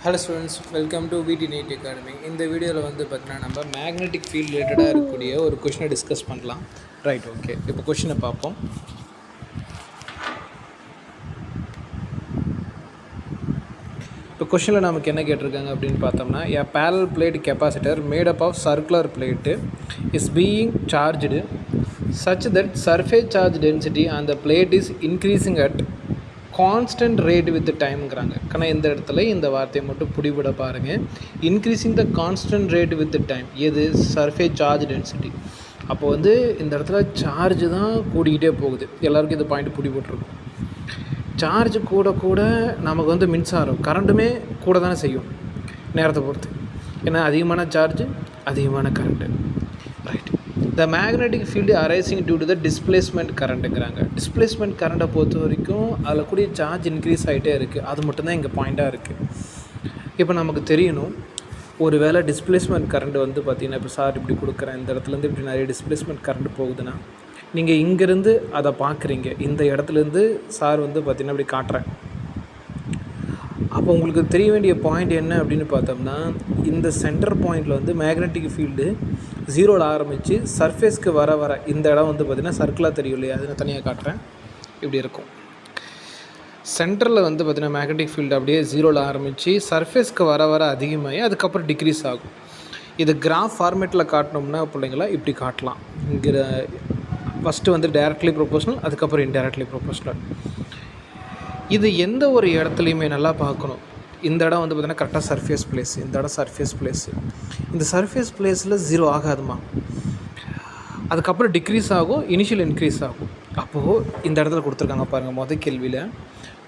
Hello students, welcome to விடி NEET academy. இந்த வீடியோவில் வந்து பார்த்தீங்கன்னா நம்ம மேக்னெட்டிக் ஃபீல்ட் ரிலேட்டடாக இருக்கக்கூடிய ஒரு கொஷினை டிஸ்கஸ் பண்ணலாம். Right, okay. இப்போ கொஷினை பார்ப்போம். இப்போ கொஷினில் நமக்கு என்ன கேட்டிருக்காங்க அப்படின்னு பார்த்தோம்னா, a parallel plate capacitor made up of circular plate is being charged such that surface charge density on the plate is increasing at constant rate with டைம்ங்கிறாங்க. ஆனால் இந்த இடத்துல இந்த வார்த்தையை மட்டும் பிடிபட பாருங்கள். Increasing the constant rate with time, எது? Surface charge density. அப்போ வந்து இந்த இடத்துல சார்ஜ் தான் கூடிக்கிட்டே போகுது. எல்லாருக்கும் இந்த பாயிண்ட் பிடிபட்டுருக்கும். சார்ஜ் கூட கூட நமக்கு வந்து மின்சாரம் கரண்ட்டுமே கூட தானே செய்யும் நேரத்தை பொறுத்து. ஏன்னா அதிகமான சார்ஜ் அதிகமான current. Right. The magnetic field arising due to the displacement கரண்ட்டுங்கிறாங்க. டிஸ்பிளேஸ்மெண்ட் கரண்ட்டை பொறுத்த வரைக்கும் அதில் கூடிய சார்ஜ் இன்க்ரீஸ் ஆகிட்டே இருக்குது. அது மட்டும்தான் இங்கே பாயிண்ட்டாக இருக்குது. இப்போ நமக்கு தெரியணும், ஒரு வேளை டிஸ்பிளேஸ்மெண்ட் கரண்ட் வந்து பார்த்திங்கன்னா, இப்போ சார் இப்படி கொடுக்குறேன், இந்த இடத்துலேருந்து இப்படி நிறைய டிஸ்பிளேஸ்மெண்ட் கரண்ட் போகுதுன்னா, நீங்கள் இங்கேருந்து அதை பார்க்குறீங்க. இந்த இடத்துலேருந்து சார் வந்து பார்த்திங்கன்னா இப்படி காட்டுறேன். அப்போ உங்களுக்கு தெரிய வேண்டிய பாயிண்ட் என்ன அப்படின்னு பார்த்தோம்னா, இந்த சென்டர் பாயிண்டில் வந்து மேக்னெட்டிக் ஃபீல்டு ஜீரோவில் ஆரம்பித்து சர்ஃபேஸ்க்கு வர வர இந்த இடம் வந்து பார்த்திங்கன்னா சர்க்கிளாக தெரியும் இல்லையா? அதை நான் தனியாக காட்டுறேன். இப்படி இருக்கும். சென்டரில் வந்து பார்த்திங்கன்னா மேக்னெட்டிக் ஃபீல்டு அப்படியே ஜீரோவில் ஆரம்பித்து சர்ஃபேஸ்க்கு வர வர அதிகமாகி அதுக்கப்புறம் டிக்ரீஸ் ஆகும். இது கிராஃப் ஃபார்மேட்டில் காட்டணும்னா பிள்ளைங்களா இப்படி காட்டலாம். இங்கே ஃபஸ்ட்டு வந்து டைரக்ட்லி ப்ரொபோஷனல், அதுக்கப்புறம் இன்டைரக்ட்லி ப்ரொபோஷனல். இது எந்த ஒரு இடத்துலையுமே நல்லா பார்க்கணும். இந்த இடம் வந்து பார்த்திங்கன்னா கரெக்டாக சர்ஃபேஸ் பிளேஸ், இந்த இடம் சர்ஃபேஸ் பிளேஸு. இந்த சர்ஃபேஸ் பிளேஸில் ஜீரோ ஆகாதுமா, அதுக்கப்புறம் டிக்ரீஸ் ஆகும், இனிஷியல் இன்க்ரீஸ் ஆகும். அப்போது இந்த இடத்துல கொடுத்துருக்காங்க பாருங்கள். மொதல் கேள்வியில்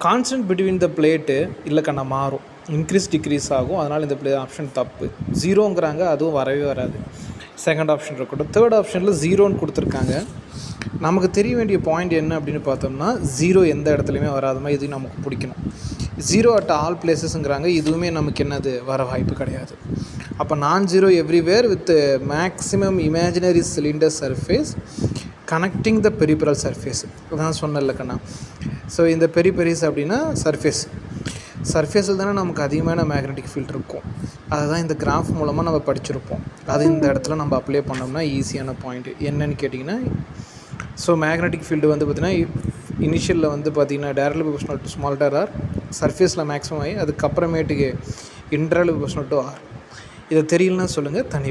கான்ஸ்டன்ட் பிட்வீன் த பிளேட்டு இல்லைக்கண்ணா மாறும், இன்க்ரீஸ் டிக்ரீஸ் ஆகும். அதனால் இந்த ஆப்ஷன் தப்பு. ஜீரோங்கிறாங்க, அதுவும் வரவே வராது. செகண்ட் ஆப்ஷன் இருக்கட்டும். தேர்ட் ஆப்ஷனில் ஜீரோன்னு கொடுத்துருக்காங்க. நமக்கு தெரிய வேண்டிய பாயிண்ட் என்ன அப்படின்னு பார்த்தோம்னா, ஜீரோ எந்த இடத்துலையுமே வராதுமா, இது நமக்கு பிடிக்கணும். ஜீரோ அட் ஆல் பிளேசஸ்ங்கிறாங்க, இதுவுமே நமக்கு என்னது வர வாய்ப்பு கிடையாது. அப்போ நான் zero everywhere with maximum imaginary cylinder surface connecting the peripheral surface. அதான் சொன்னல கண்ணா. ஸோ இந்த பெரிபெரிஸ் அப்படின்னா சர்ஃபேஸில் தானே நமக்கு அதிகமான மேக்னெட்டிக் ஃபீல்ட் இருக்கும். அதை தான் இந்த கிராஃப் மூலமாக நம்ம படிச்சிருப்போம். அது இந்த இடத்துல நம்ம அப்ளை பண்ணோம்னா ஈஸியான பாயிண்ட் என்னன்னு கேட்டிங்கன்னா, ஸோ மேக்னெட்டிக் ஃபீல்டு வந்து பார்த்திங்கன்னா இனிஷியலில் வந்து பார்த்திங்கன்னா directly proportional to small r, சர்ஃபேஸில் மேக்ஸிமம் ஆகி அதுக்கப்புறமேட்டுக்கு இன்டர்னல் ப்ரொபோஷனல் டு ஆர். இதை தெரியலன்னா சொல்லுங்கள்.